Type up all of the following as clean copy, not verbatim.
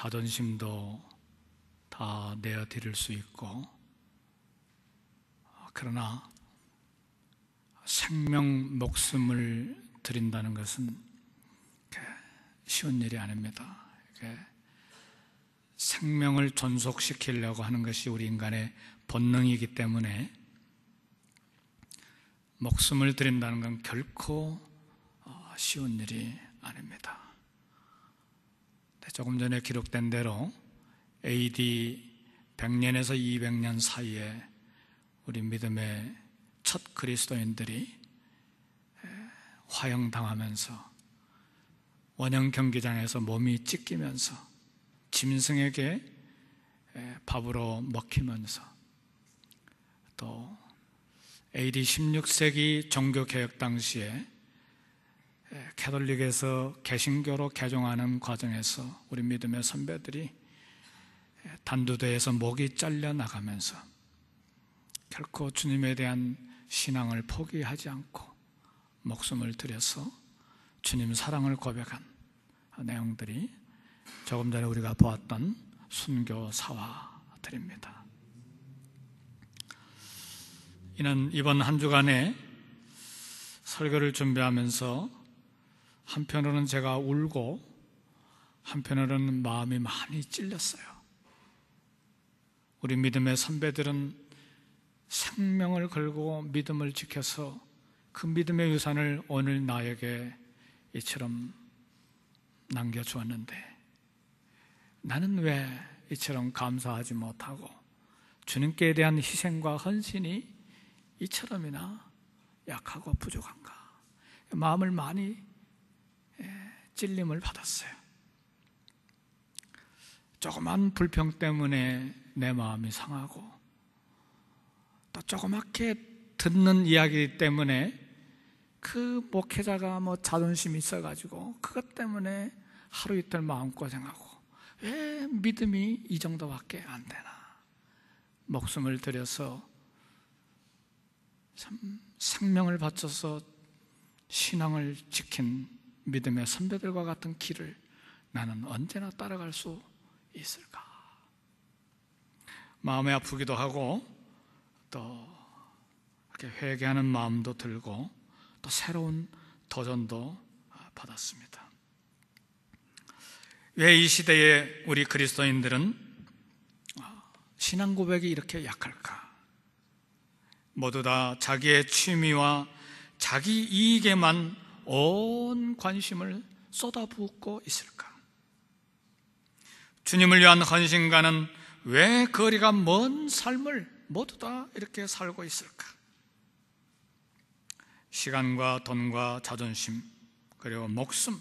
자존심도 다 내어드릴 수 있고, 그러나 생명, 목숨을 드린다는 것은 쉬운 일이 아닙니다. 생명을 존속시키려고 하는 것이 우리 인간의 본능이기 때문에 목숨을 드린다는 건 결코 쉬운 일이 아닙니다. 조금 전에 기록된 대로 AD 100년에서 200년 사이에 우리 믿음의 첫 그리스도인들이 화형당하면서 원형 경기장에서 몸이 찢기면서 짐승에게 밥으로 먹히면서, 또 AD 16세기 종교개혁 당시에 캐톨릭에서 개신교로 개종하는 과정에서 우리 믿음의 선배들이 단두대에서 목이 잘려나가면서 결코 주님에 대한 신앙을 포기하지 않고 목숨을 들여서 주님 사랑을 고백한 내용들이 조금 전에 우리가 보았던 순교사화들입니다. 이는 이번 한 주간에 설교를 준비하면서 한편으로는 제가 울고 한편으로는 마음이 많이 찔렸어요. 우리 믿음의 선배들은 생명을 걸고 믿음을 지켜서 그 믿음의 유산을 오늘 나에게 이처럼 남겨주었는데, 나는 왜 이처럼 감사하지 못하고 주님께 대한 희생과 헌신이 이처럼이나 약하고 부족한가? 마음을 많이 찔림을 받았어요. 조그만 불평 때문에 내 마음이 상하고, 또 조그맣게 듣는 이야기 때문에 그 목회자가 자존심이 있어가지고 그것 때문에 하루 이틀 마음고생하고, 왜 믿음이 이 정도밖에 안 되나? 목숨을 들여서 참 생명을 바쳐서 신앙을 지킨 믿음의 선배들과 같은 길을 나는 언제나 따라갈 수 있을까? 마음이 아프기도 하고, 또 이렇게 회개하는 마음도 들고, 또 새로운 도전도 받았습니다. 왜 이 시대에 우리 그리스도인들은 신앙 고백이 이렇게 약할까? 모두 다 자기의 취미와 자기 이익에만 온 관심을 쏟아붓고 있을까? 주님을 위한 헌신과는 왜 거리가 먼 삶을 모두 다 이렇게 살고 있을까? 시간과 돈과 자존심, 그리고 목숨,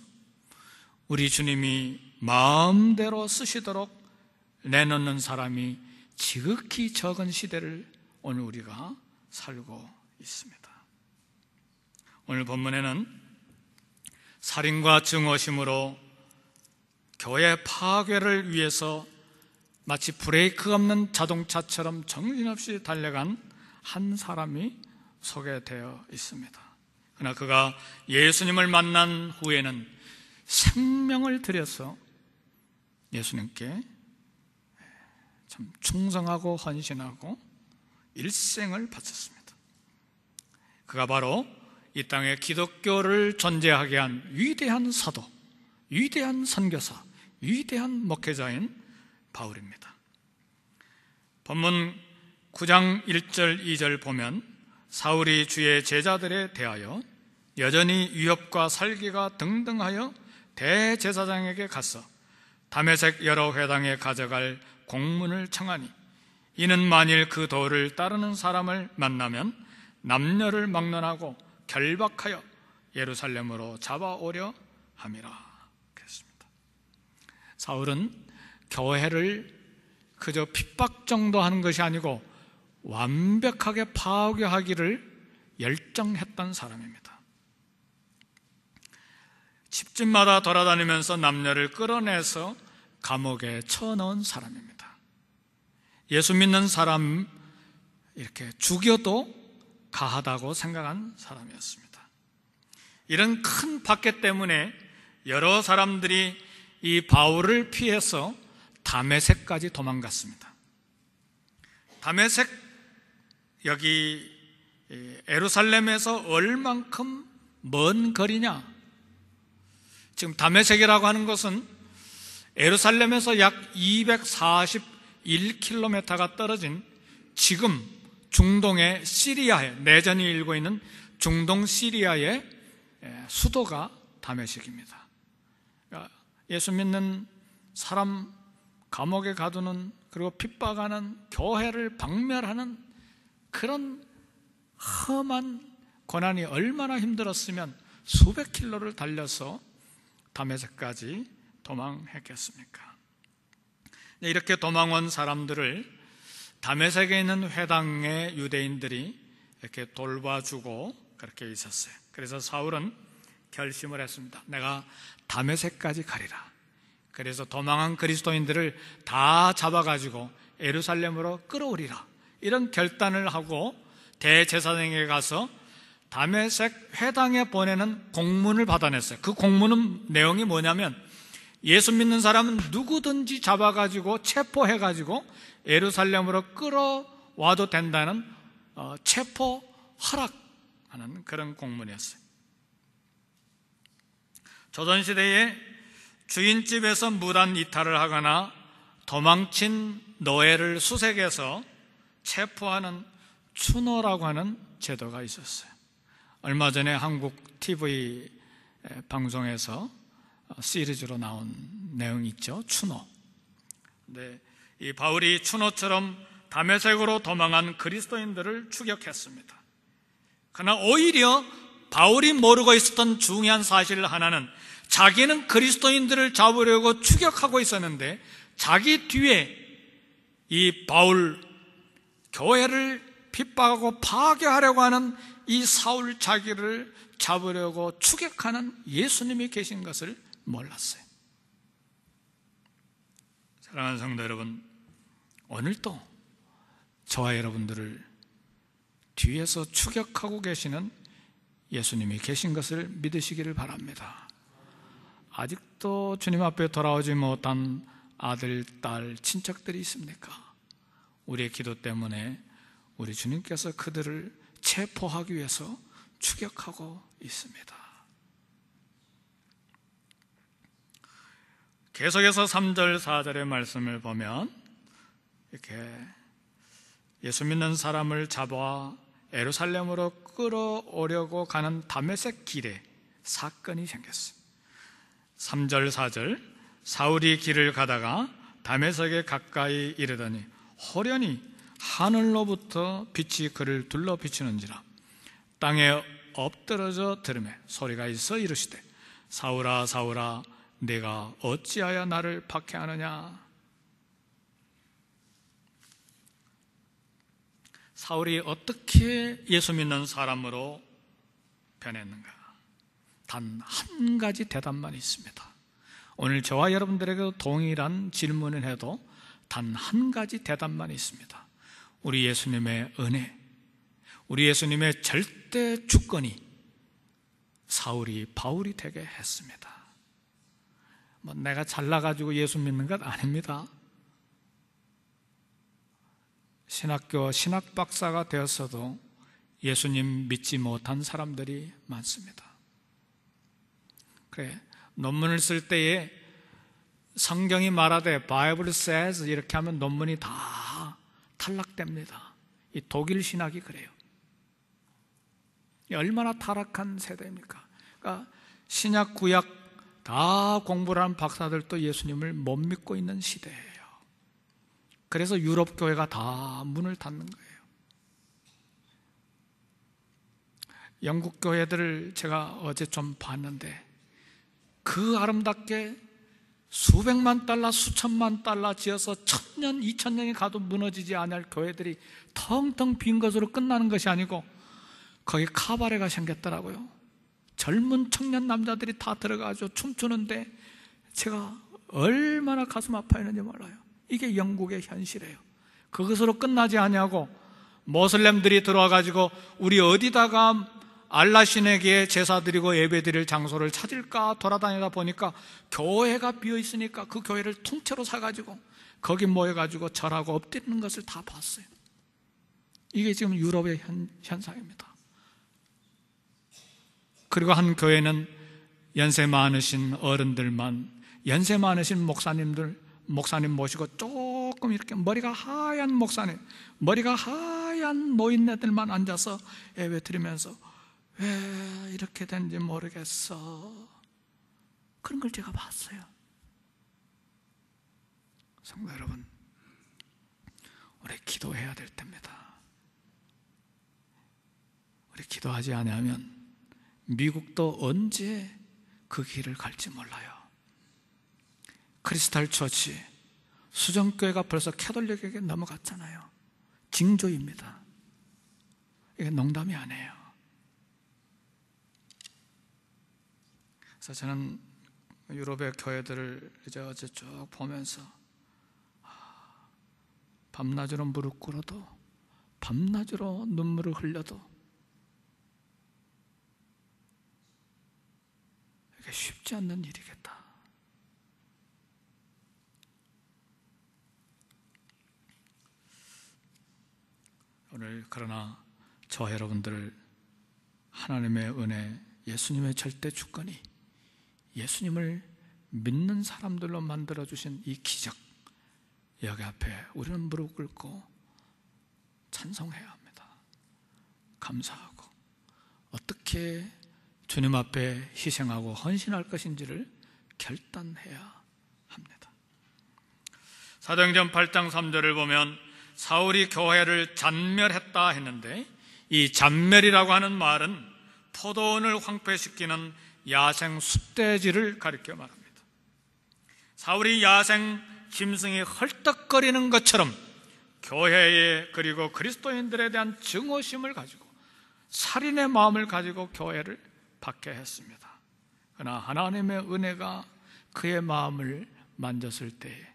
우리 주님이 마음대로 쓰시도록 내놓는 사람이 지극히 적은 시대를 오늘 우리가 살고 있습니다. 오늘 본문에는 살인과 증오심으로 교회 파괴를 위해서 마치 브레이크 없는 자동차처럼 정신없이 달려간 한 사람이 소개되어 있습니다. 그러나 그가 예수님을 만난 후에는 생명을 들여서 예수님께 참 충성하고 헌신하고 일생을 바쳤습니다. 그가 바로 이 땅에 기독교를 존재하게 한 위대한 사도, 위대한 선교사, 위대한 목회자인 바울입니다. 본문 9장 1절 2절 보면 사울이 주의 제자들에 대하여 여전히 위협과 살기가 등등하여 대제사장에게 가서 다메섹 여러 회당에 가져갈 공문을 청하니, 이는 만일 그 도를 따르는 사람을 만나면 남녀를 막론하고 결박하여 예루살렘으로 잡아오려 함이라. 그랬습니다. 사울은 교회를 그저 핍박 정도 하는 것이 아니고 완벽하게 파괴하기를 열정했던 사람입니다. 집집마다 돌아다니면서 남녀를 끌어내서 감옥에 쳐넣은 사람입니다. 예수 믿는 사람 이렇게 죽여도 가하다고 생각한 사람이었습니다. 이런 큰 박해 때문에 여러 사람들이 이 바울을 피해서 다메섹까지 도망갔습니다. 다메섹, 여기 예루살렘에서 얼만큼 먼 거리냐? 지금 다메섹이라고 하는 것은 예루살렘에서 약 241km가 떨어진 지금 중동의 시리아에, 내전이 일고 있는 중동 시리아의 수도가 다메섹입니다. 그러니까 예수 믿는 사람 감옥에 가두는, 그리고 핍박하는, 교회를 박멸하는 그런 험한 고난이 얼마나 힘들었으면 수백 킬로를 달려서 다메섹까지 도망했겠습니까? 이렇게 도망온 사람들을 다메섹에 있는 회당의 유대인들이 이렇게 돌봐주고 그렇게 있었어요. 그래서 사울은 결심을 했습니다. 내가 다메섹까지 가리라. 그래서 도망한 그리스도인들을 다 잡아가지고 예루살렘으로 끌어오리라. 이런 결단을 하고 대제사장에게 가서 다메섹 회당에 보내는 공문을 받아냈어요. 그 공문은 내용이 뭐냐면, 예수 믿는 사람은 누구든지 잡아가지고 체포해가지고 예루살렘으로 끌어와도 된다는 체포 허락하는 그런 공문이었어요. 조선시대에 주인집에서 무단 이탈을 하거나 도망친 노예를 수색해서 체포하는 추노라고 하는 제도가 있었어요. 얼마 전에 한국 TV 방송에서 시리즈로 나온 내용이 있죠. 추노. 네, 이 바울이 추노처럼 다메섹으로 도망한 그리스도인들을 추격했습니다. 그러나 오히려 바울이 모르고 있었던 중요한 사실 하나는, 자기는 그리스도인들을 잡으려고 추격하고 있었는데 자기 뒤에 이 바울, 교회를 핍박하고 파괴하려고 하는 이 사울 자기를 잡으려고 추격하는 예수님이 계신 것을 몰랐어요. 사랑하는 성도 여러분, 오늘도 저와 여러분들을 뒤에서 추격하고 계시는 예수님이 계신 것을 믿으시기를 바랍니다. 아직도 주님 앞에 돌아오지 못한 아들, 딸, 친척들이 있습니까? 우리의 기도 때문에 우리 주님께서 그들을 체포하기 위해서 추격하고 있습니다. 계속해서 3절, 4절의 말씀을 보면 이렇게 예수 믿는 사람을 잡아 예루살렘으로 끌어오려고 가는 다메섹 길에 사건이 생겼어요. 3절, 4절, 사울이 길을 가다가 다메섹에 가까이 이르더니 호련히 하늘로부터 빛이 그를 둘러 비추는지라. 땅에 엎드러져 들으매 소리가 있어 이르시되, 사울아 사울아 네가 어찌하여 나를 박해하느냐. 사울이 어떻게 예수 믿는 사람으로 변했는가? 단 한 가지 대답만 있습니다. 오늘 저와 여러분들에게도 동일한 질문을 해도 단 한 가지 대답만 있습니다. 우리 예수님의 은혜, 우리 예수님의 절대 주권이 사울이 바울이 되게 했습니다. 내가 잘나가지고 예수 믿는 것 아닙니다. 신학교 신학박사가 되었어도 예수님 믿지 못한 사람들이 많습니다. 그래, 논문을 쓸 때에 성경이 말하되 Bible says 이렇게 하면 논문이 다 탈락됩니다. 이 독일 신학이 그래요. 얼마나 타락한 세대입니까? 그러니까 신약 구약 다 공부를 한 박사들도 예수님을 못 믿고 있는 시대예요. 그래서 유럽 교회가 다 문을 닫는 거예요. 영국 교회들을 제가 어제 좀 봤는데 그 아름답게 수백만 달러, 수천만 달러 지어서 1000년, 2000년이 가도 무너지지 않을 교회들이 텅텅 빈 것으로 끝나는 것이 아니고 거기 카바레가 생겼더라고요. 젊은 청년 남자들이 다 들어가서 춤추는데 제가 얼마나 가슴 아파했는지 몰라요. 이게 영국의 현실이에요. 그것으로 끝나지 않냐고 모슬렘들이 들어와가지고 우리 어디다가 알라신에게 제사 드리고 예배 드릴 장소를 찾을까 돌아다니다 보니까 교회가 비어 있으니까 그 교회를 통째로 사가지고 거기 모여가지고 절하고 엎드리는 것을 다 봤어요. 이게 지금 유럽의 현상입니다. 그리고 한 교회는 연세 많으신 어른들만, 연세 많으신 목사님 모시고 조금 이렇게 머리가 하얀 목사님, 머리가 하얀 노인네들만 앉아서 예배 드리면서 왜 이렇게 된지 모르겠어. 그런 걸 제가 봤어요. 성도 여러분, 우리 기도해야 될 때입니다. 우리 기도하지 않으면 미국도 언제 그 길을 갈지 몰라요. 크리스탈 처치, 수정교회가 벌써 캐톨릭에게 넘어갔잖아요. 징조입니다. 이게 농담이 아니에요. 그래서 저는 유럽의 교회들을 이제 어제 쭉 보면서 밤낮으로 무릎 꿇어도, 밤낮으로 눈물을 흘려도 이게 쉽지 않는 일이겠다. 오늘 그러나 저와 여러분들 하나님의 은혜, 예수님의 절대 주권이 예수님을 믿는 사람들로 만들어주신 이 기적, 여기 앞에 우리는 무릎 꿇고 찬송해야 합니다. 감사하고 어떻게 주님 앞에 희생하고 헌신할 것인지를 결단해야 합니다. 사도행전 8장 3절을 보면 사울이 교회를 잔멸했다 했는데, 이 잔멸이라고 하는 말은 포도원을 황폐시키는 야생 숫대질을 가리켜 말합니다. 사울이 야생 짐승이 헐떡거리는 것처럼 교회에, 그리고 그리스도인들에 대한 증오심을 가지고 살인의 마음을 가지고 교회를 박해했습니다. 그러나 하나님의 은혜가 그의 마음을 만졌을 때에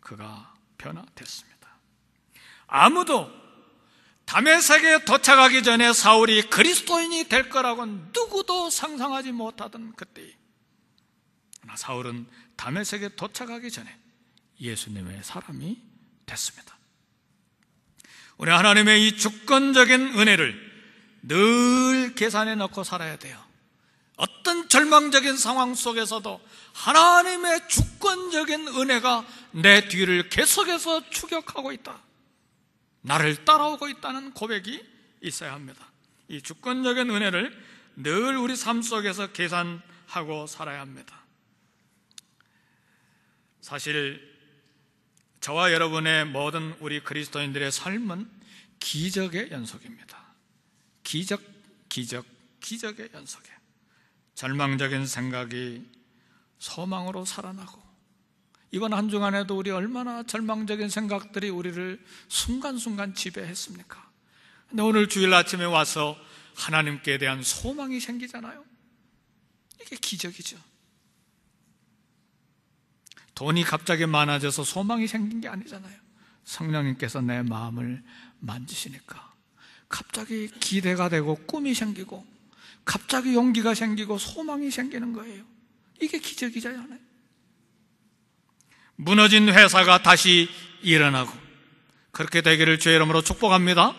그가 변화됐습니다. 아무도 다메섹에 도착하기 전에 사울이 그리스도인이 될 거라고는 누구도 상상하지 못하던 그때, 그러나 사울은 다메섹에 도착하기 전에 예수님의 사람이 됐습니다. 우리 하나님의 이 주권적인 은혜를 늘 계산해 넣고 살아야 돼요. 어떤 절망적인 상황 속에서도 하나님의 주권적인 은혜가 내 뒤를 계속해서 추격하고 있다, 나를 따라오고 있다는 고백이 있어야 합니다. 이 주권적인 은혜를 늘 우리 삶 속에서 계산하고 살아야 합니다. 사실 저와 여러분의 모든 우리 그리스도인들의 삶은 기적의 연속입니다. 기적의 연속에 절망적인 생각이 소망으로 살아나고, 이번 한 주간에도 우리 얼마나 절망적인 생각들이 우리를 순간순간 지배했습니까? 근데 오늘 주일 아침에 와서 하나님께 대한 소망이 생기잖아요. 이게 기적이죠. 돈이 갑자기 많아져서 소망이 생긴 게 아니잖아요. 성령님께서 내 마음을 만지시니까 갑자기 기대가 되고 꿈이 생기고 갑자기 용기가 생기고 소망이 생기는 거예요. 이게 기적이잖아요. 무너진 회사가 다시 일어나고 그렇게 되기를 주의 이름으로 축복합니다.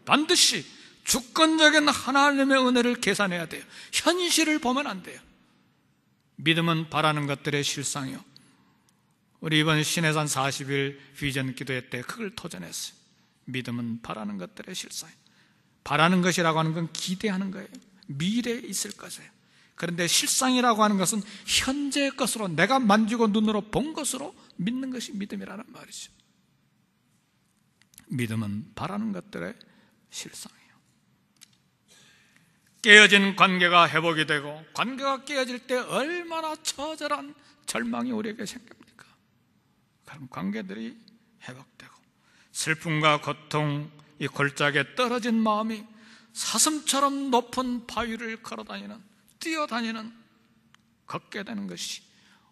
반드시 주권적인 하나님의 은혜를 계산해야 돼요. 현실을 보면 안 돼요. 믿음은 바라는 것들의 실상이요. 우리 이번 신해산 40일 비전 기도회 때 그걸 도전했어요. 믿음은 바라는 것들의 실상이요. 바라는 것이라고 하는 건 기대하는 거예요. 미래에 있을 것이에요. 그런데 실상이라고 하는 것은 현재의 것으로, 내가 만지고 눈으로 본 것으로 믿는 것이 믿음이라는 말이죠. 믿음은 바라는 것들의 실상이에요. 깨어진 관계가 회복이 되고, 관계가 깨어질 때 얼마나 처절한 절망이 우리에게 생깁니까? 그럼 관계들이 회복되고, 슬픔과 고통, 이 골짜기에 떨어진 마음이 사슴처럼 높은 바위를 걸어다니는, 뛰어다니는, 걷게 되는 것이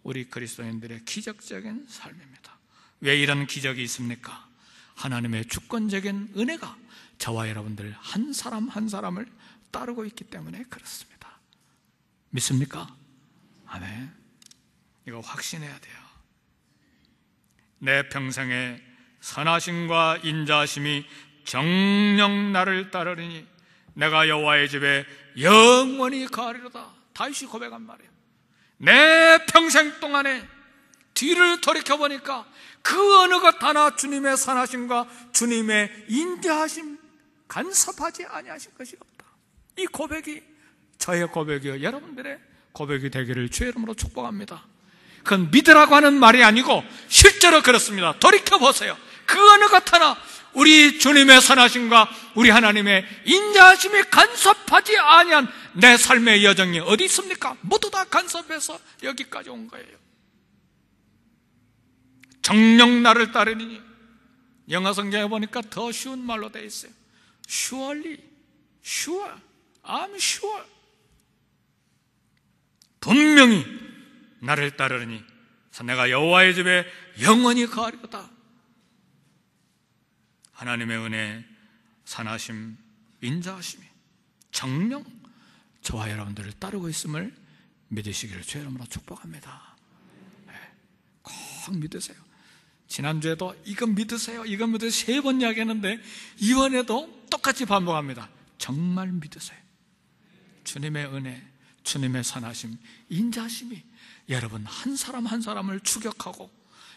우리 그리스도인들의 기적적인 삶입니다. 왜 이런 기적이 있습니까? 하나님의 주권적인 은혜가 저와 여러분들 한 사람 한 사람을 따르고 있기 때문에 그렇습니다. 믿습니까? 아멘. 이거 확신해야 돼요. 내 평생에 선하심과 인자하심이 정녕 나를 따르리니 내가 여호와의 집에 영원히 거하리로다. 다윗이 고백한 말이에요. 내 평생 동안에 뒤를 돌이켜보니까 그 어느 것 하나 주님의 선하심과 주님의 인자하심 간섭하지 아니하신 것이 없다. 이 고백이 저의 고백이요 여러분들의 고백이 되기를 주의 이름으로 축복합니다. 그건 믿으라고 하는 말이 아니고 실제로 그렇습니다. 돌이켜보세요. 그 어느 것 하나 우리 주님의 선하심과 우리 하나님의 인자하심이 간섭하지 아니한 내 삶의 여정이 어디 있습니까? 모두 다 간섭해서 여기까지 온 거예요. 정녕 나를 따르니, 영어 성경에 보니까 더 쉬운 말로 되어 있어요. Surely, sure, I'm sure. 분명히 나를 따르니 내가 여호와의 집에 영원히 거하리로다. 하나님의 은혜, 선하심, 인자하심이 정녕 저와 여러분들을 따르고 있음을 믿으시기를 주의 이름으로 축복합니다. 꼭 믿으세요. 지난주에도 이거 믿으세요, 이거 믿으세요 3번 이야기했는데 이번에도 똑같이 반복합니다. 정말 믿으세요. 주님의 은혜, 주님의 선하심, 인자하심이 여러분 한 사람 한 사람을 추격하고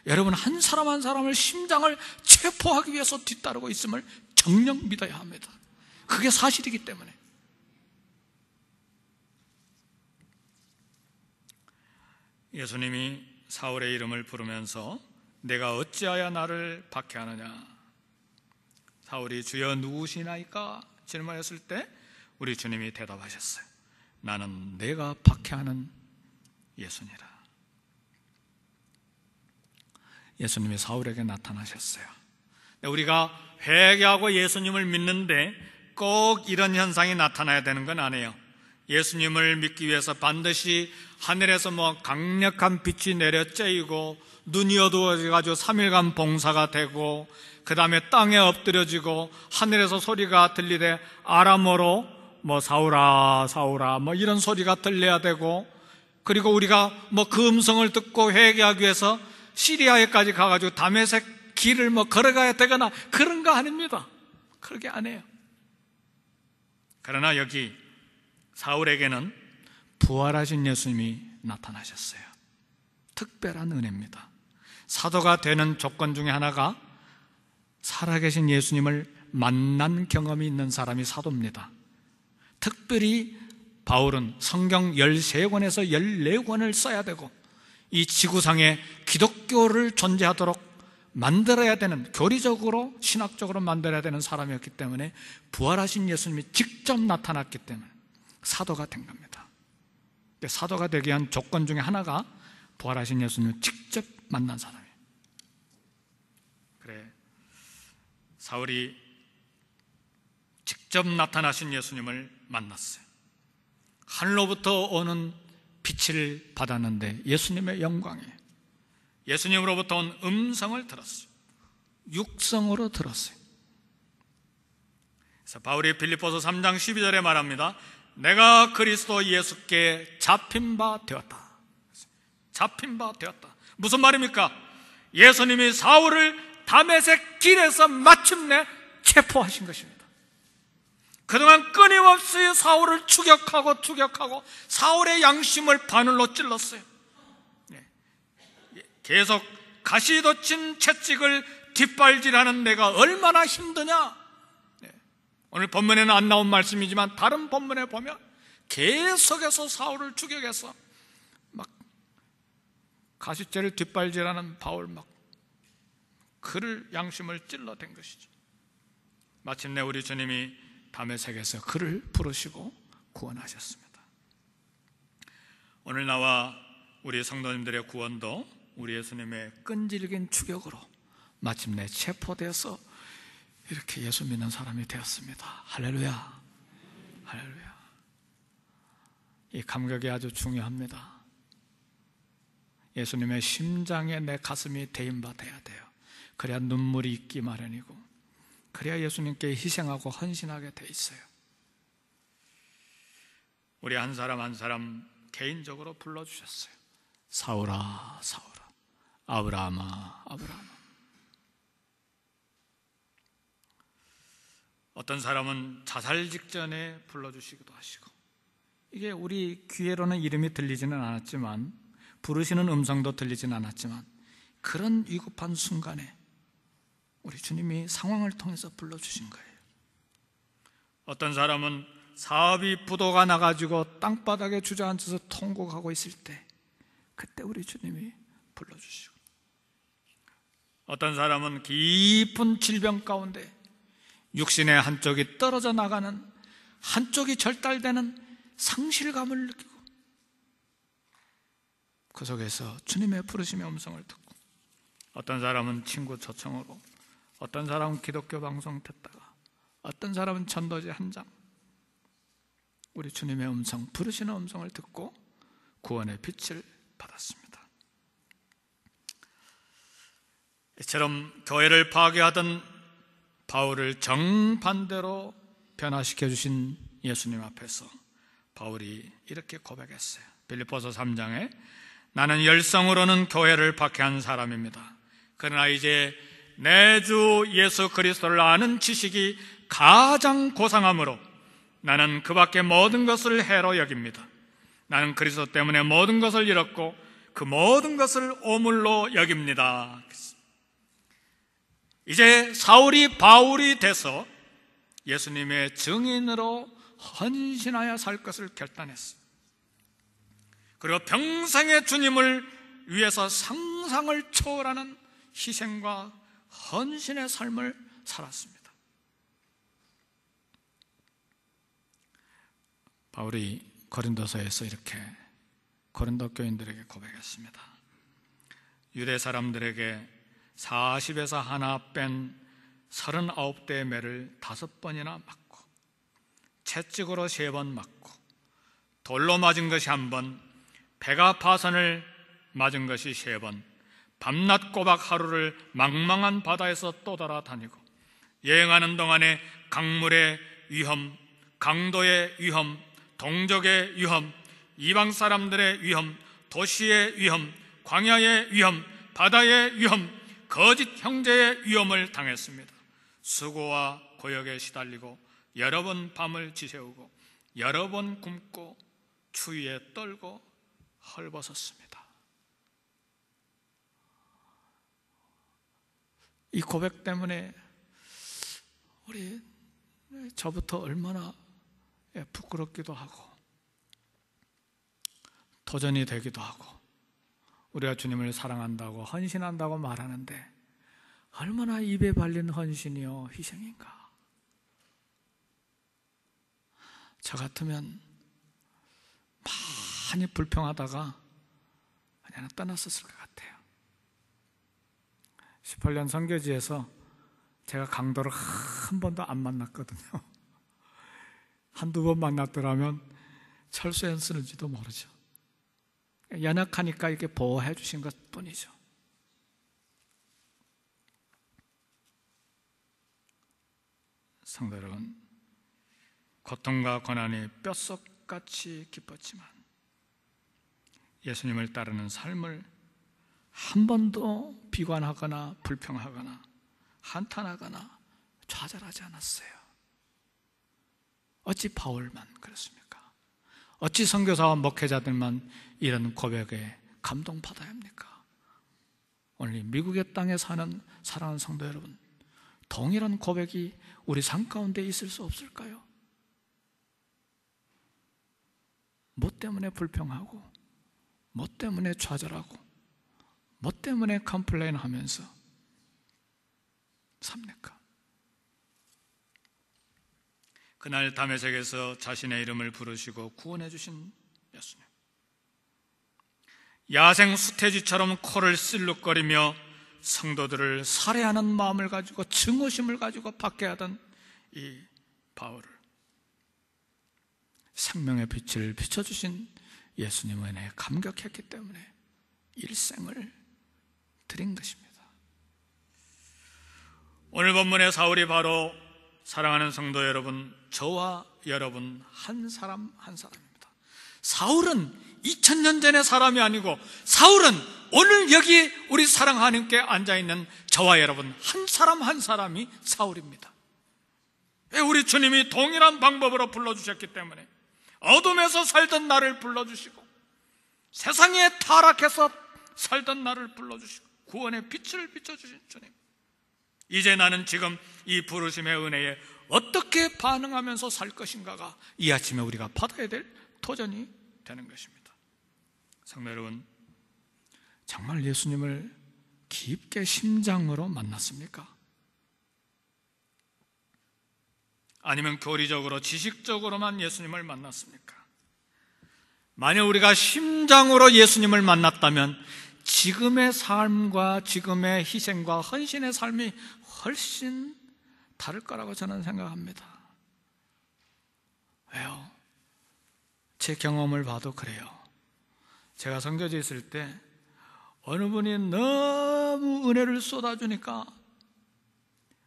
여러분 한 사람 한 사람을 심장을 체포하기 위해서 뒤따르고 있음을 정녕 믿어야 합니다. 그게 사실이기 때문에. 예수님이 사울의 이름을 부르면서 내가 어찌하여 나를 박해하느냐, 사울이 주여 누구시나이까 질문했을 때 우리 주님이 대답하셨어요. 나는 내가 박해하는 예수니라. 예수님이 사울에게 나타나셨어요. 우리가 회개하고 예수님을 믿는데 꼭 이런 현상이 나타나야 되는 건 아니에요. 예수님을 믿기 위해서 반드시 하늘에서 강력한 빛이 내려 쬐이고 눈이 어두워져가지고 3일간 봉사가 되고 그 다음에 땅에 엎드려지고 하늘에서 소리가 들리되 아람어로 사울아 사울아 이런 소리가 들려야 되고, 그리고 우리가 그 음성을 듣고 회개하기 위해서 시리아에까지 가가지고 다메섹 길을 걸어가야 되거나 그런 거 아닙니다. 그렇게 안 해요. 그러나 여기 사울에게는 부활하신 예수님이 나타나셨어요. 특별한 은혜입니다. 사도가 되는 조건 중에 하나가 살아계신 예수님을 만난 경험이 있는 사람이 사도입니다. 특별히 바울은 성경 13권에서 14권을 써야 되고 이 지구상에 기독교를 존재하도록 만들어야 되는, 교리적으로 신학적으로 만들어야 되는 사람이었기 때문에 부활하신 예수님이 직접 나타났기 때문에 사도가 된 겁니다. 사도가 되기 위한 조건 중에 하나가 부활하신 예수님을 직접 만난 사람이에요. 그래, 사울이 직접 나타나신 예수님을 만났어요. 하늘로부터 오는 빛을 받았는데 예수님의 영광이에요. 예수님으로부터 온 음성을 들었어요. 육성으로 들었어요. 그래서 바울이 빌립보서 3장 12절에 말합니다. 내가 그리스도 예수께 잡힌 바 되었다. 잡힌 바 되었다. 무슨 말입니까? 예수님이 사울을 다메섹 길에서 마침내 체포하신 것입니다. 그동안 끊임없이 사울을 추격하고 사울의 양심을 바늘로 찔렀어요. 계속 가시돋친 채찍을 뒷발질하는 내가 얼마나 힘드냐. 오늘 본문에는 안 나온 말씀이지만 다른 본문에 보면 계속해서 사울을 추격해서 가시째를 뒷발질하는 바울 그를 양심을 찔러댄 것이죠. 마침내 우리 주님이 다메섹에서 그를 부르시고 구원하셨습니다. 오늘 나와 우리 성도님들의 구원도 우리 예수님의 끈질긴 추격으로 마침내 체포되어서 이렇게 예수 믿는 사람이 되었습니다. 할렐루야, 할렐루야. 이 감격이 아주 중요합니다. 예수님의 심장에 내 가슴이 대인받아야 돼요. 그래야 눈물이 있기 마련이고, 그래야 예수님께 희생하고 헌신하게 돼 있어요. 우리 한 사람 한 사람 개인적으로 불러주셨어요. 사울아, 사울아, 아브라함아, 아브라함아. 어떤 사람은 자살 직전에 불러주시기도 하시고, 이게 우리 귀에로는 이름이 들리지는 않았지만, 부르시는 음성도 들리지는 않았지만, 그런 위급한 순간에 우리 주님이 상황을 통해서 불러주신 거예요. 어떤 사람은 사업이 부도가 나가지고 땅바닥에 주저앉아서 통곡하고 있을 때, 그때 우리 주님이 불러주시고, 어떤 사람은 깊은 질병 가운데 육신의 한쪽이 떨어져 나가는, 한쪽이 절달되는 상실감을 느끼고, 그 속에서 주님의 부르심의 음성을 듣고, 어떤 사람은 친구 초청으로, 어떤 사람은 기독교 방송 듣다가, 어떤 사람은 전도지 한 장, 우리 주님의 음성, 부르시는 음성을 듣고 구원의 빛을 받았습니다. 이처럼 교회를 파괴하던 바울을 정반대로 변화시켜 주신 예수님 앞에서 바울이 이렇게 고백했어요. 빌립보서 3장에 나는 열성으로는 교회를 박해한 사람입니다. 그러나 이제 내 주 예수 그리스도를 아는 지식이 가장 고상함으로 나는 그 밖의 모든 것을 해로 여깁니다. 나는 그리스도 때문에 모든 것을 잃었고 그 모든 것을 오물로 여깁니다. 이제 사울이 바울이 돼서 예수님의 증인으로 헌신하여 살 것을 결단했어요. 그리고 평생의 주님을 위해서 상상을 초월하는 희생과 헌신의 삶을 살았습니다. 바울이 고린도서에서 이렇게 고린도 교인들에게 고백했습니다. 유대 사람들에게 40에서 하나 뺀 39대의 매를 5번이나 맞고, 채찍으로 3번 맞고, 돌로 맞은 것이 1번, 배가 파선을 맞은 것이 3번, 밤낮 꼬박 하루를 망망한 바다에서 떠돌아다니고, 여행하는 동안에 강물의 위험, 강도의 위험, 동족의 위험, 이방 사람들의 위험, 도시의 위험, 광야의 위험, 바다의 위험, 거짓 형제의 위험을 당했습니다. 수고와 고역에 시달리고 여러 번 밤을 지새우고 여러 번 굶고 추위에 떨고 헐벗었습니다. 이 고백 때문에 저부터 얼마나 부끄럽기도 하고 도전이 되기도 하고, 우리가 주님을 사랑한다고 헌신한다고 말하는데 얼마나 입에 발린 헌신이요 희생인가. 저 같으면 많이 불평하다가 그냥 떠났었을 것 같아요. 18년 선교지에서 제가 강도를 한 번도 안 만났거든요. 한두 번 만났더라면 철수에 쓰는지도 모르죠. 연약하니까 이렇게 보호해 주신 것 뿐이죠. 성도 여러분, 고통과 고난이 뼛속같이 깊었지만 예수님을 따르는 삶을 한 번도 비관하거나 불평하거나 한탄하거나 좌절하지 않았어요. 어찌 바울만 그렇습니까? 어찌 선교사와 목회자들만 이런 고백에 감동받아야 합니까? 오늘 미국의 땅에 사는 사랑하는 성도 여러분, 동일한 고백이 우리 삶 가운데 있을 수 없을까요? 뭐 때문에 불평하고, 뭐 때문에 좌절하고, 뭐 때문에 컴플레인 하면서 삽니까? 그날 다메섹에서 자신의 이름을 부르시고 구원해 주신 예수님, 야생 수태지처럼 코를 쓸룩거리며 성도들을 살해하는 마음을 가지고 증오심을 가지고 박해하던 이 바울을 생명의 빛을 비춰주신 예수님 은혜에 감격했기 때문에 일생을 드린 것입니다. 오늘 본문의 사울이 바로 사랑하는 성도 여러분, 저와 여러분 한 사람 한 사람입니다. 사울은 2000년 전의 사람이 아니고 사울은 오늘 여기 우리 사랑 하나님께 앉아있는 저와 여러분 한 사람 한 사람이 사울입니다. 우리 주님이 동일한 방법으로 불러주셨기 때문에 어둠에서 살던 나를 불러주시고 세상에 타락해서 살던 나를 불러주시고 구원의 빛을 비춰주신 주님, 이제 나는 지금 이 부르심의 은혜에 어떻게 반응하면서 살 것인가가 이 아침에 우리가 받아야 될 도전이 되는 것입니다. 성도 여러분, 정말 예수님을 깊게 심장으로 만났습니까? 아니면 교리적으로 지식적으로만 예수님을 만났습니까? 만약 우리가 심장으로 예수님을 만났다면 지금의 삶과 지금의 희생과 헌신의 삶이 훨씬 다를 거라고 저는 생각합니다. 왜요? 제 경험을 봐도 그래요. 제가 선교지에 있을 때 어느 분이 너무 은혜를 쏟아주니까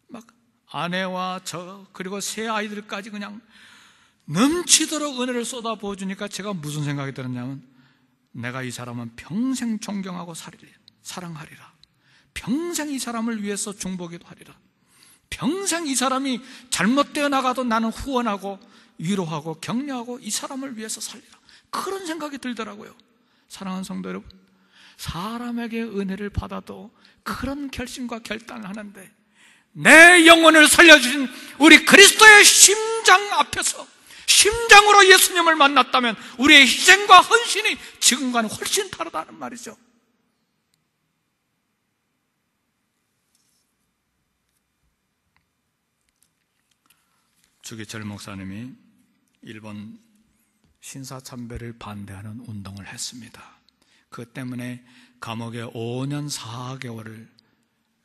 막 아내와 저 그리고 세 아이들까지 그냥 넘치도록 은혜를 쏟아 부어주니까 제가 무슨 생각이 들었냐면, 내가 이 사람은 평생 존경하고 사랑하리라. 평생 이 사람을 위해서 중보기도 하리라. 평생 이 사람이 잘못되어 나가도 나는 후원하고 위로하고 격려하고 이 사람을 위해서 살리라. 그런 생각이 들더라고요. 사랑하는 성도 여러분, 사람에게 은혜를 받아도 그런 결심과 결단을 하는데, 내 영혼을 살려주신 우리 그리스도의 심장 앞에서 심장으로 예수님을 만났다면 우리의 희생과 헌신이 지금과는 훨씬 다르다는 말이죠. 주기철 목사님이 일본 신사참배를 반대하는 운동을 했습니다. 그 때문에 감옥에 5년 4개월을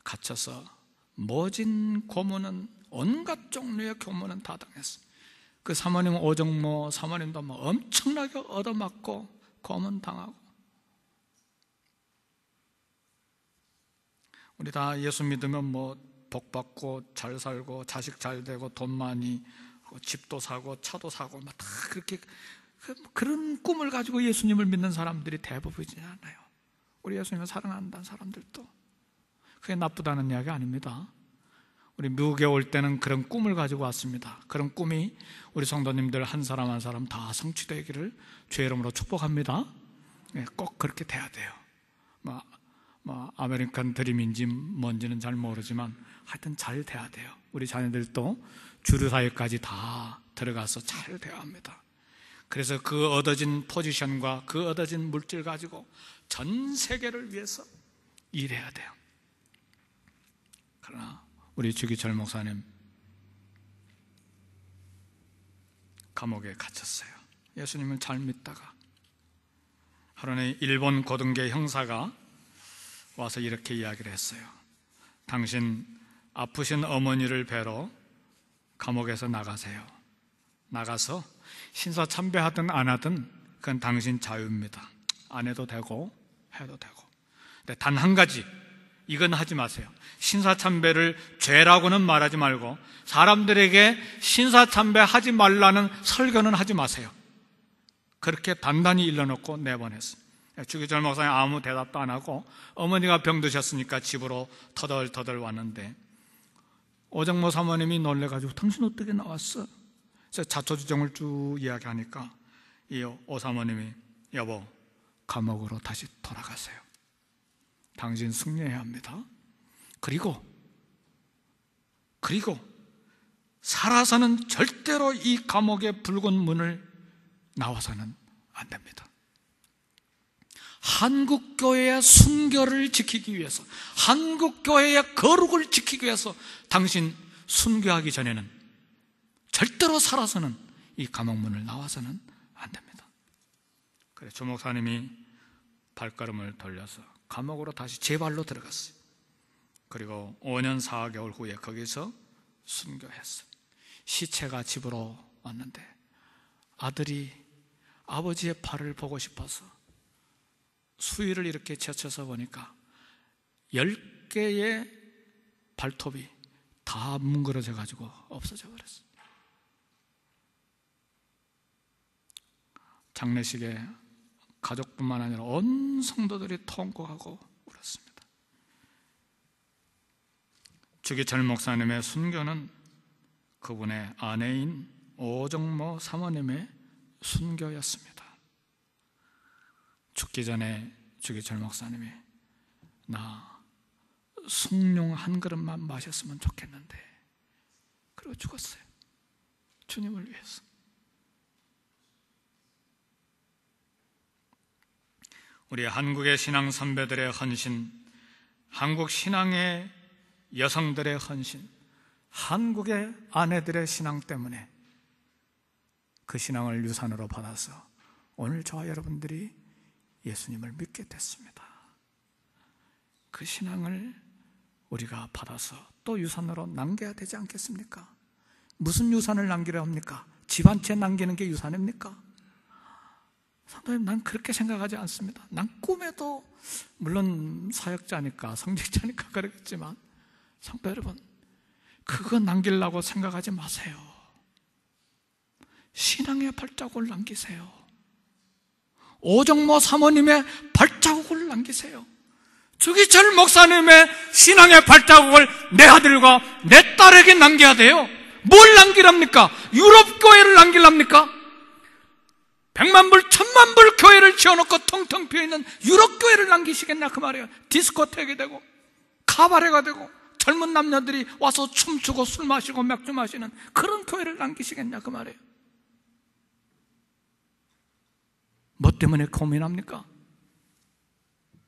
갇혀서 모진 고문은, 온갖 종류의 고문은 다 당했습니다. 그 사모님 오정모 사모님도 뭐 엄청나게 얻어맞고 고문 당하고. 우리 다 예수 믿으면 뭐 복 받고 잘 살고 자식 잘 되고 돈 많이 집도 사고 차도 사고 막 다 그렇게 그런 꿈을 가지고 예수님을 믿는 사람들이 대부분이지 않아요. 우리 예수님을 사랑한다는 사람들도. 그게 나쁘다는 이야기 아닙니다. 우리 미국에 올 때는 그런 꿈을 가지고 왔습니다. 그런 꿈이 우리 성도님들 한 사람 한 사람 다 성취되기를 주의 이름으로 축복합니다. 꼭 그렇게 돼야 돼요. 아메리칸 드림인지 뭔지는 잘 모르지만 하여튼 잘 돼야 돼요. 우리 자녀들도 주류사회까지 다 들어가서 잘 돼야 합니다. 그래서 그 얻어진 포지션과 그 얻어진 물질 가지고 전 세계를 위해서 일해야 돼요. 그러나 우리 주기철 목사님 감옥에 갇혔어요. 예수님을 잘 믿다가 하루는 일본 고등계 형사가 와서 이렇게 이야기를 했어요. 당신 아프신 어머니를 뵈러 감옥에서 나가세요. 나가서 신사참배하든 안 하든 그건 당신 자유입니다. 안 해도 되고 해도 되고. 근데 단 한 가지, 이건 하지 마세요. 신사참배를 죄라고는 말하지 말고 사람들에게 신사참배하지 말라는 설교는 하지 마세요. 그렇게 단단히 일러놓고 내보냈습니다. 주기철 목사님 아무 대답도 안 하고 어머니가 병드셨으니까 집으로 터덜터덜 왔는데 오정모 사모님이 놀래가지고 당신 어떻게 나왔어? 그래서 자초지종을 쭉 이야기하니까 이 오사모님이 여보, 감옥으로 다시 돌아가세요. 당신 승리해야 합니다. 그리고 살아서는 절대로 이 감옥의 붉은 문을 나와서는 안 됩니다. 한국교회의 순교를 지키기 위해서, 한국교회의 거룩을 지키기 위해서 당신 순교하기 전에는 절대로 살아서는 이 감옥문을 나와서는 안 됩니다. 그래서 조 목사님이 발걸음을 돌려서 감옥으로 다시 제 발로 들어갔어요. 그리고 5년 4개월 후에 거기서 순교했어요. 시체가 집으로 왔는데 아들이 아버지의 발을 보고 싶어서 수위를 이렇게 제쳐서 보니까 10개의 발톱이 다 뭉그러져 가지고 없어져 버렸어요. 장례식에 가족뿐만 아니라 온 성도들이 통곡하고 울었습니다. 주기철 목사님의 순교는 그분의 아내인 오정모 사모님의 순교였습니다. 죽기 전에 주기철 목사님이 나 숭늉 한 그릇만 마셨으면 좋겠는데, 그리고 죽었어요. 주님을 위해서. 우리 한국의 신앙 선배들의 헌신, 한국 신앙의 여성들의 헌신, 한국의 아내들의 신앙 때문에 그 신앙을 유산으로 받아서 오늘 저와 여러분들이 예수님을 믿게 됐습니다. 그 신앙을 우리가 받아서 또 유산으로 남겨야 되지 않겠습니까? 무슨 유산을 남기려 합니까? 집 한 채 남기는 게 유산입니까? 성도님, 난 그렇게 생각하지 않습니다. 난 꿈에도, 물론 사역자니까 성직자니까 그러겠지만, 성도 여러분, 그거 남기려고 생각하지 마세요. 신앙의 발자국을 남기세요. 오정모 사모님의 발자국을 남기세요. 주기철 목사님의 신앙의 발자국을 내 아들과 내 딸에게 남겨야 돼요. 뭘 남기랍니까? 유럽 교회를 남기랍니까? 100만 불, 1000만 불 교회를 지어놓고 텅텅 비어있는 유럽 교회를 남기시겠냐 그 말이에요. 디스코텍이 되고 카바레가 되고 젊은 남녀들이 와서 춤추고 술 마시고 맥주 마시는 그런 교회를 남기시겠냐 그 말이에요. 뭐 때문에 고민합니까?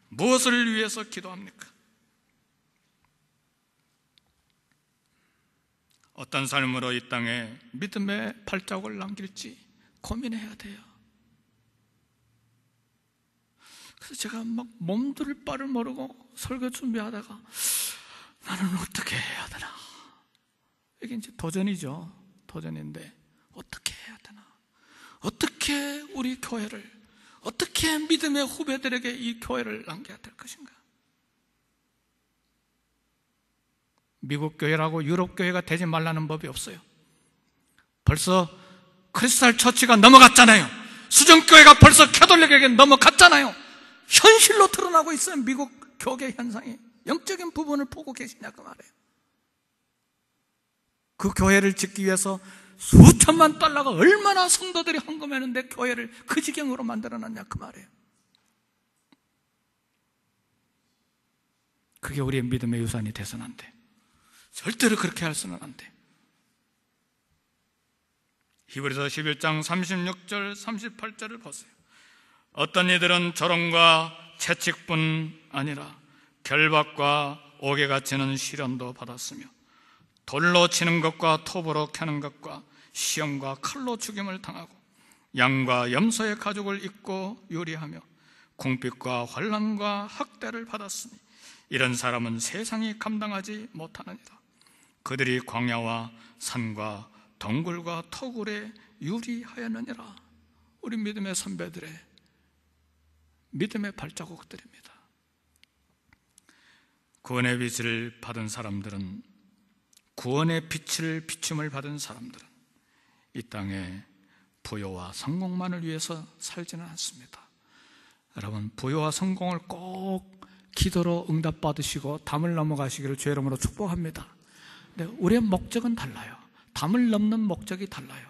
무엇을 위해서 기도합니까? 어떤 삶으로 이 땅에 믿음의 발자국을 남길지 고민해야 돼요. 그래서 제가 막 몸둘 바를 모르고 설교 준비하다가 나는 어떻게 해야 되나? 이게 이제 도전이죠. 도전인데 어떻게 해야 되나? 어떻게 우리 교회를, 어떻게 믿음의 후배들에게 이 교회를 남겨야 될 것인가? 미국 교회라고 유럽 교회가 되지 말라는 법이 없어요. 벌써 크리스탈 처치가 넘어갔잖아요. 수정교회가 벌써 캐톨릭에게 넘어갔잖아요. 현실로 드러나고 있어요. 미국 교계 현상이. 영적인 부분을 보고 계시냐 그 말이에요. 그 교회를 짓기 위해서 수천만 달러가 얼마나 성도들이 헌금했는데 교회를 그 지경으로 만들어놨냐 그 말이에요. 그게 우리의 믿음의 유산이 돼서는 안 돼. 절대로 그렇게 할 수는 안 돼. 히브리서 11장 36절 38절을 보세요. 어떤 이들은 조롱과 채찍뿐 아니라 결박과 옥에 치는 시련도 받았으며 돌로 치는 것과 톱으로 캐는 것과 시험과 칼로 죽임을 당하고 양과 염소의 가죽을 입고 요리하며 궁핍과 환난과 학대를 받았으니 이런 사람은 세상이 감당하지 못하느니라. 그들이 광야와 산과 덩굴과 터굴에 유리하였느니라. 우리 믿음의 선배들의 믿음의 발자국들입니다. 구원의 빛을 받은 사람들은, 구원의 빛을 비춤을 받은 사람들은 이 땅에 부요와 성공만을 위해서 살지는 않습니다. 여러분, 부요와 성공을 꼭 기도로 응답받으시고 담을 넘어가시기를 주의 이름으로 축복합니다. 근데 우리의 목적은 달라요. 담을 넘는 목적이 달라요.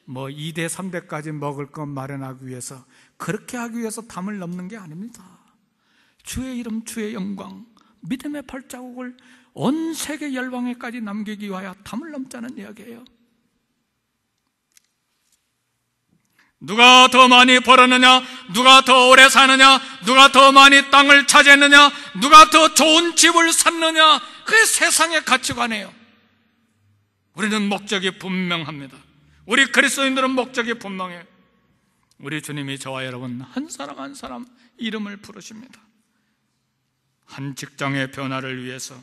뭐 2대 3대까지 먹을 것 마련하기 위해서, 그렇게 하기 위해서 담을 넘는 게 아닙니다. 주의 이름, 주의 영광, 믿음의 발자국을 온 세계 열방에까지 남기기 위하여 담을 넘자는 이야기예요. 누가 더 많이 벌었느냐, 누가 더 오래 사느냐, 누가 더 많이 땅을 차지했느냐, 누가 더 좋은 집을 샀느냐, 그게 세상의 가치관이에요. 우리는 목적이 분명합니다. 우리 그리스도인들은 목적이 분명해요. 우리 주님이 저와 여러분 한 사람 한 사람 이름을 부르십니다. 한 직장의 변화를 위해서,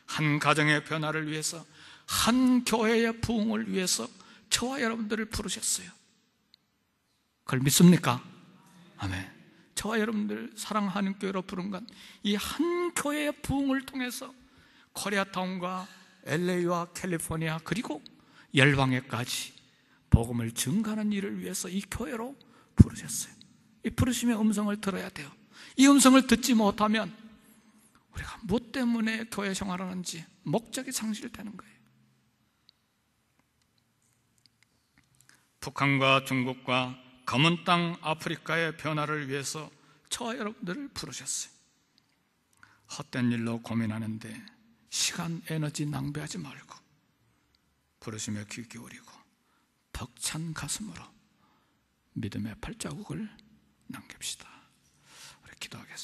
한 가정의 변화를 위해서, 한 교회의 부흥을 위해서 저와 여러분들을 부르셨어요. 그걸 믿습니까? 아멘. 저와 여러분들 사랑하는 교회로 부른 건 이 한 교회의 부흥을 통해서 코리아타운과 LA와 캘리포니아 그리고 열방에까지 복음을 증가하는 일을 위해서 이 교회로 부르셨어요. 이 부르심의 음성을 들어야 돼요. 이 음성을 듣지 못하면 우리가 무엇 때문에 교회 생활하는지 목적이 상실되는 거예요. 북한과 중국과 검은 땅 아프리카의 변화를 위해서 저와 여러분들을 부르셨어요. 헛된 일로 고민하는데 시간, 에너지 낭비하지 말고 부르심에 귀 기울이고 벅찬 가슴으로 믿음의 발자국을 남깁시다. 우리 기도하겠습니다.